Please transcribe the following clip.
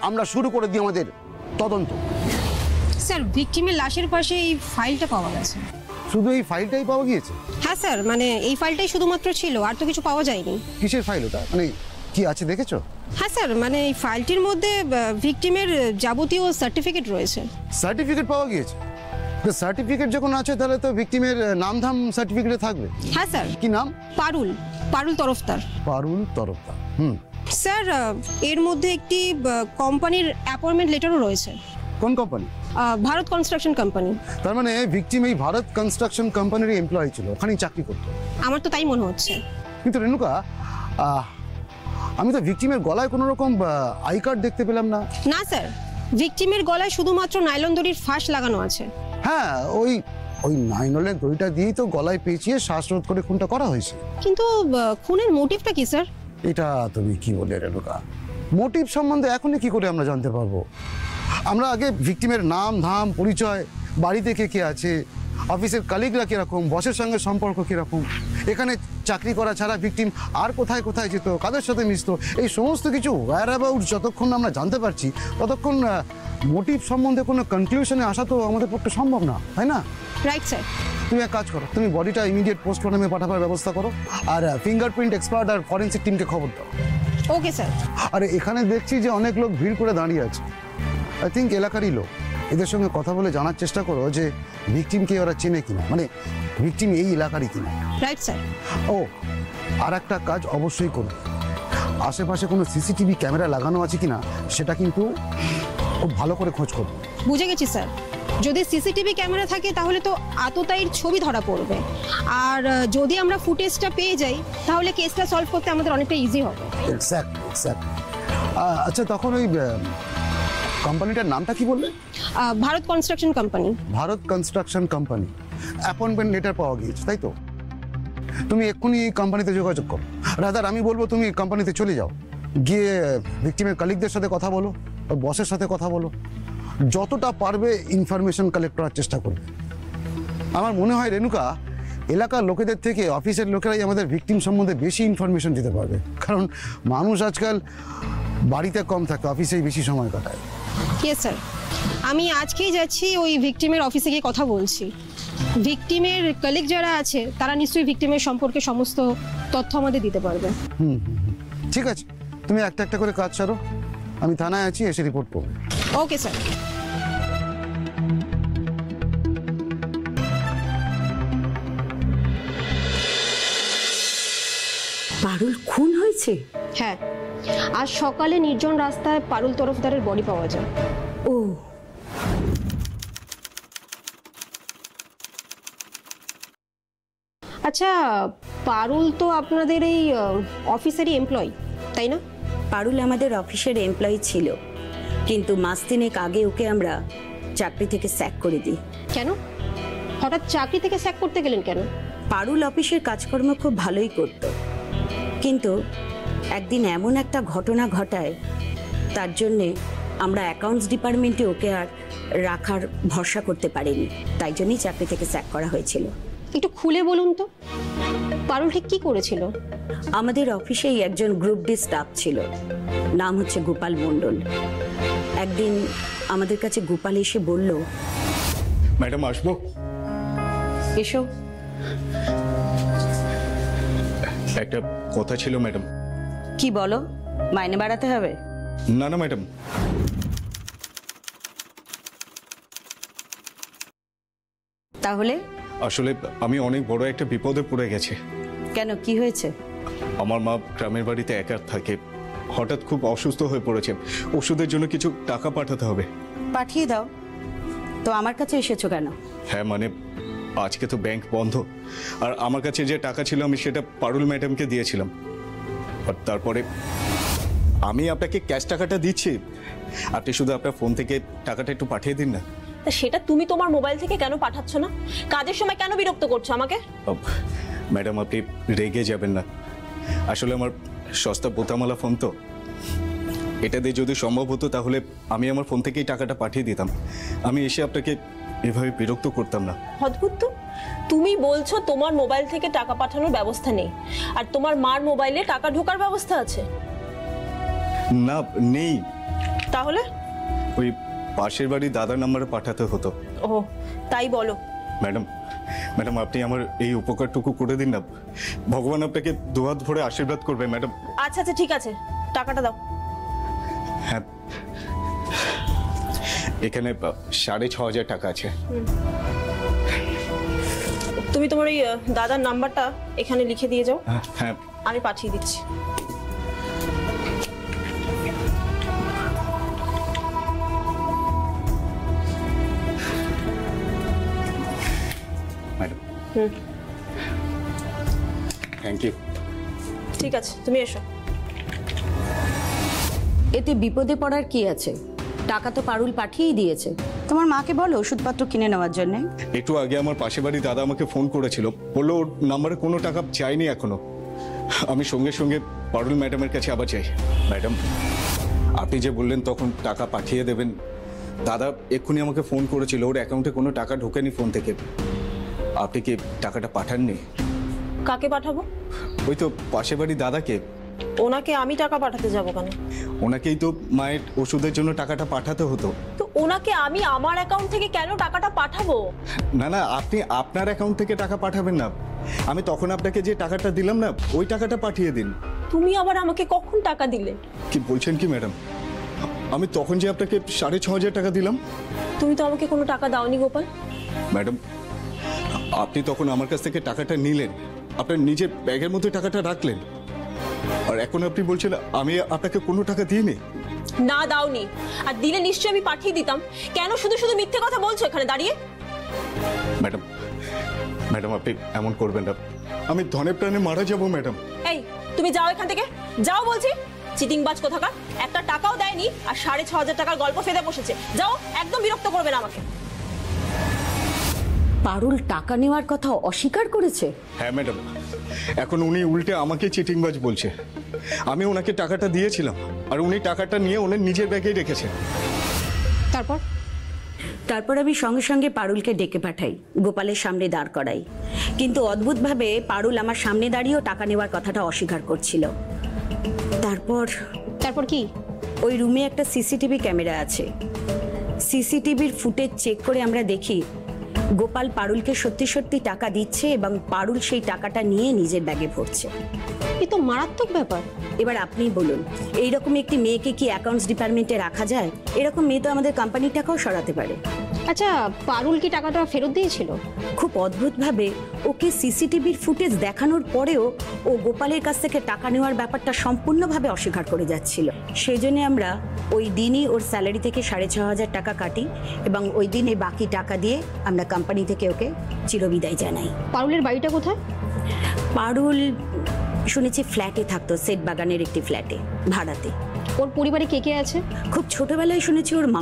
আমরা শুরু করে দিই আমাদের তদন্ত। স্যার, ভিকটিমের লাশের পাশে এই ফাইলটা পাওয়া গেছে। শুধু এই ফাইলটাই পাওয়া গিয়েছে? হ্যাঁ স্যার, মানে এই ফাইলটাই শুধুমাত্র ছিল, আর তো কিছু পাওয়া যায়নি। কিসের ফাইল ওটা, মানে কি আছে দেখেছো? হ্যাঁ স্যার, মানে এই ফাইলটির মধ্যে ভিকটিমের যাবতীয় সার্টিফিকেট রয়েছে। সার্টিফিকেট পাওয়া গিয়েছে? সার্টিফিকেট যখন আছে তাহলে তো ভিকটিমের নামধাম সার্টিফিকেটে থাকবে। হ্যাঁ স্যার। কি নাম? পারুল তরফদার। পারুল তরফদার। স্যার, এর মধ্যে একটি কোম্পানির অ্যাপয়েন্টমেন্ট লেটারও রয়েছে। কোন কোম্পানি? Bharat construction company. তার মানে ভিকটিম এই ভারত কনস্ট্রাকশন কোম্পানির এমপ্লয়ি ছিল, ওখানেই চাকরি করতো। আমার তো তাই মনে হচ্ছে। কিন্তু রেণুকা, আমি তো ভিকটিমের গলায় কোনো রকম আই কার্ড দেখতে পেলাম না। না স্যার, ভিকটিমের গলায় শুধুমাত্র নাইলন দড়ির ফাঁস লাগানো আছে। হ্যাঁ, ওই নাইলনের দড়িটা দিয়েই তো গলায় পেঁচিয়ে শ্বাসরোধ করে খুনটা করা হয়েছে। কিন্তু খুনের মোটিভটা কি স্যার? এটা তুমি কি বলে রেণুকা, মোটিভ সম্বন্ধে এখনই কি করে আমরা জানতে পারবো? আমরা আগে ভিকটিমের নাম ধাম, পরিচয়, বাড়িতে কে কে আছে, অফিসের কালিগরা কিরকম, বসের সঙ্গে সম্পর্ক কিরকম, এখানে চাকরি করা ছাড়া ভিকটিম আর কোথায় কোথায় যেত, কাদের সাথে মিশতো, এই সমস্ত কিছু ওয়্যার অ্যাবাউট যতক্ষণ আমরা জানতে পারছি ততক্ষণ মোটিভ সম্বন্ধে কোনো কনক্লুশনে আসা তো আমাদের পক্ষে সম্ভব না, তাই না? Right sir. তুমি এক কাজ করো, তুমি বডিটা ইমিডিয়েট পোস্টমর্টমে পাঠাবার ব্যবস্থা করো, আর ফিঙ্গারপ্রিন্ট এক্সপার্ট আর ফরেন্সিক টিমকে খবর দাও। Okay sir. আরে এখানে দেখছি যে অনেক লোক ভিড় করে দাঁড়িয়ে আছে, আই থিঙ্ক এলাকারই লোক। এদের সঙ্গে কথা বলে জানার চেষ্টা করো যে ভিকটিমকে ওরা চেনে কিনা, মানে ভিকটিম এই এলাকারই কিনা। Right sir. ও, আর একটা কাজ অবশ্যই করবে, আশেপাশে কোনো সিসিটিভি ক্যামেরা লাগানো আছে কিনা সেটা কিন্তু খুব ভালো করে খোঁজ করবে। বুঝে গেছি স্যার। যদি সিসিটিভি ক্যামেরা থাকে তাহলে তো আততায়ীর ছবি ধরা পড়বে, আর যদি আমরা ফুটেজটা পেয়ে যাই তাহলে কেসটা সলভ করতে আমাদের অনেকটা ইজি হবে। এক্স্যাক্টলি। আচ্ছা, তখন ওই কোম্পানিটার নামটা কি বললে? Bharat construction company. Bharat construction company. Appointment letter পাওয়া গিয়েছে, তাই তো? তুমি এক্ষুনি কোম্পানিতে যোগাযোগ করো। রাদার আমি বলবো তুমি কোম্পানিতে চলে যাও, গিয়ে ভিকটিমের কালিগদের সাথে কথা বলো, বসের সাথে কথা বলো, যতটা পারবে ইনফরমেশন কালেক্ট করার চেষ্টা করবে। আমার মনে হয় রেণুকা, এলাকার লোকেদের থেকে অফিসের লোকেরাই আমাদের ভিকটিম সম্বন্ধে বেশি ইনফরমেশন দিতে পারবে, কারণ মানুষ আজকাল বাড়িতে কম থাকে, অফিসেই বেশি সময় কাটায়। ইয়েস স্যার, আমি আজকেই যাচ্ছি, ওই ভিকটিমের অফিসে গিয়ে কথা বলছি। ভিকটিমের কলিগ যারা আছে তারা নিশ্চয়ই ভিকটিমের সম্পর্কে সমস্ত তথ্য আমাদের দিতে পারবে। ঠিক আছে, তুমি একটা একটা করে কাজ সারো, আমি থানায় আছি, এসে রিপোর্ট করবো। Okay sir. পারুল খুন হয়েছে? হ্যাঁ, আজ সকালে নির্জন রাস্তায় পারুল তরফদারের বডি পাওয়া যায়। ও, আচ্ছা, পারুল তো আপনাদের এই অফিসেরই এমপ্লয়ি, তাই না? পারুল আমাদের অফিসের এমপ্লয়ি ছিল, কিন্তু মাস তিনেক আগে ওকে আমরা চাকরি থেকে স্যাক করে দিই। কেন? হঠাৎ চাকরি থেকে স্যাক করতে গেলেন কেন? পারুল অফিসের কাজকর্ম খুব ভালোই করত, কিন্তু একদিন এমন একটা ঘটনা ঘটায়, তার জন্যে আমরা অ্যাকাউন্টস ডিপার্টমেন্টে ওকে আর রাখার ভরসা করতে পারিনি, তাই জন্যই চাকরি থেকে স্যাক করা হয়েছিল। একটু খুলে বলুন তো, পারুল ঠিক কি করেছিল? আমাদের অফিসেই একজন গ্রুপ ডি স্টাফ ছিল, নাম হচ্ছে গোপাল মণ্ডল। একদিন আমাদের কাছে গোপাল এসে বলল, ম্যাডাম আসবো? এসো। একটা কথা ছিল ম্যাডাম। কি বলো? মাইনে বাড়াতে হবে? না না ম্যাডাম, তাহলে? আসলে আমি অনেক বড় একটা বিপদে পড়ে গেছি। কেন, কি হয়েছে? আমার মা গ্রামের বাড়িতে একা থাকে, হঠাৎ খুব অসুস্থ হয়ে পড়েছে, ওষুধের জন্য কিছু টাকা পাঠাতে হবে। পাঠিয়ে দাও। তো আমার কাছে এসেছো কেন? হ্যাঁ মানে আজকে তো ব্যাংক বন্ধ, আর আমার কাছে যে টাকা ছিল আমি সেটা পারুল ম্যাডামকে দিয়েছিলাম, আর তারপরে আমি আপনাকে ক্যাশ টাকাটা দিচ্ছি, আপনি শুধু আপনার ফোন থেকে টাকাটা একটু পাঠিয়ে দিন না। তা সেটা তুমি তোমার মোবাইল থেকে কেন পাঠাচ্ছ না? কাজের সময় কেন বিরক্ত করছো আমাকে? ম্যাডাম আপনি রেগে যাবেন না, আসলে আমার সস্তা বোতামালা ফোন তো, এটা দিয়ে যদি সম্ভব হতো তাহলে আমি আমার ফোন থেকেই টাকাটা পাঠিয়ে দিতাম, আমি এসে আপনাকে এভাবে বিরক্ত করতাম না। অদ্ভুত তো, তুমি বলছো তোমার মোবাইল থেকে টাকা পাঠানোর ব্যবস্থা নেই, আর তোমার মার মোবাইলে টাকা ঢোকার ব্যবস্থা আছে। না নেই, তাহলে? ওই পাশের বাড়ি দাদার নাম্বারে পাঠাতে হতো। ও তাই বলো। ম্যাডাম ম্যাডাম আপনি আমার এই উপকারটুকু করে দিন না, ভগবান আপনাকে দুহাত ভরে আশীর্বাদ করবে ম্যাডাম। আচ্ছা আচ্ছা ঠিক আছে, টাকাটা দাও। হ্যাঁ, এখানে 6,500 টাকা আছে। তুমি তোমার ওই দাদার নাম্বারটা এখানে লিখে দিয়ে যাও, হ্যাঁ আমি পাঠিয়ে দিচ্ছি। Madam thank you. ঠিক আছে, তুমি এসো। এতে বিপদে পড়ার কি আছে? টাকা তো পারুল পাঠিয়েই দিয়েছে। তোমার মাকে বলো ওষুধপত্র কিনে নেওয়ার জন্য। একটু আগে আমার পাশের বাড়ি দাদা আমাকে ফোন করেছিল, বললো ওর নাম্বারে কোনো টাকা চাইনি এখনো। আমি সঙ্গে সঙ্গে পারুল ম্যাডামের কাছে আবার চাই। ম্যাডাম আপনি যে বললেন তখন টাকা পাঠিয়ে দেবেন, দাদা এক্ষুনি আমাকে ফোন করেছিল, ওর অ্যাকাউন্টে কোনো টাকা ঢোকেনি ফোন থেকে। আপনি কি টাকাটা পাঠাননি? কাকে পাঠাবো? ওই তো পাশের বাড়ি দাদাকে। ওনাকে আমি টাকা পাঠাতে যাবো কেন? ওনাকেই তো মায়ের ওষুধের জন্য টাকাটা পাঠাতে হতো। তো ওনাকে আমি আমার অ্যাকাউন্ট থেকে কেন টাকাটা পাঠাবো? না না, আপনি আপনার অ্যাকাউন্ট থেকে টাকা পাঠাবেন না, আমি তখন আপনাকে যে টাকাটা দিলাম না ওই টাকাটা পাঠিয়ে দিন। তুমি আবার আমাকে কখন টাকা দিলে? কি বলছেন কি ম্যাডাম? আমি তখন যে আপনাকে 6,500 টাকা দিলাম। তুমি তো আমাকে কোনো টাকা দাওনি গোপাল। ম্যাডাম আপনি তখন আমার কাছ থেকে টাকাটা নিলেন, আপনার নিজের ব্যাগের মধ্যে টাকাটা রাখলেন, আর এখন আপনি বলছেন আমি আপনাকে কোনো টাকা দিইনি। না দাওনি, আর দিলে নিশ্চয়ই আমি পাঠিয়ে দিতাম। কেন শুধু শুধু মিথ্যে কথা বলছো এখানে দাঁড়িয়ে? ম্যাডাম ম্যাডাম আপনি এমন করবেন না, আমি ধনে প্রাণে মারা যাব ম্যাডাম। এই তুমি যাও এখান থেকে, যাও বলছি। চিটিংবাজ কোথাকার, একটা টাকাও দেয়নি আর 6,500 টাকার গল্প ফেদে বসেছে। যাও, একদম বিরক্ত করবে না আমাকে। পারুল টাকা নেওয়ার কথা অস্বীকার করেছে? হ্যাঁ ম্যাডাম, এখন উনি উল্টে আমাকে চিটিংবাজ বলছে। আমি ওনাকে টাকাটা দিয়েছিলাম আর উনি টাকাটা নিয়ে ওনার নিজের ব্যাগেই রেখেছেন। তারপর আমি সঙ্গে সঙ্গে পারুলকে ডেকে পাঠাই, গোপালের সামনে দাঁড় করাই। কিন্তু অদ্ভুতভাবে পারুল আমার সামনে দাঁড়িয়েও টাকা নেওয়ার কথাটা অস্বীকার করছিল। তারপর কি? ওই রুমে একটা সিসিটিভি ক্যামেরা আছে। সিসিটিভির ফুটেজ চেক করে আমরা দেখি গোপাল পারুলকে সত্যি সত্যি টাকা দিচ্ছে এবং পারুল সেই টাকাটা নিয়ে নিজের ব্যাগে ভরছে। এ তো মারাত্মক ব্যাপার। এবার আপনি বলুন, এইরকম একটি মেয়েকে কি অ্যাকাউন্টস ডিপার্টমেন্টে রাখা যায়? এরকম মেয়ে তো আমাদের কোম্পানির টাকাও সরাতে পারে। আচ্ছা, পারুল কি টাকাটা ফেরত দিয়েছিল? খুব অদ্ভুতভাবে ওকে সিসিটিভির ফুটেজ দেখানোর পরেও ও গোপালের কাছ থেকে টাকা নেওয়ার ব্যাপারটা সম্পূর্ণভাবে অস্বীকার করে যাচ্ছিল। সেই জন্য আমরা ওই দিনই ওর স্যালারি থেকে 6,500 টাকা কাটি এবং ওই দিনে বাকি টাকা দিয়ে আমরা কোম্পানি থেকে ওকে চিরবিদায় জানাই। পারুলের বাড়িটা কোথায়? পারুল শুনেছি ফ্ল্যাটে থাকতো, সেট বাগানের একটি ফ্ল্যাটে ভাড়াতে। ওর পরিবারে কে কে আছে? খুব ছোটবেলায় শুনেছি ওর মা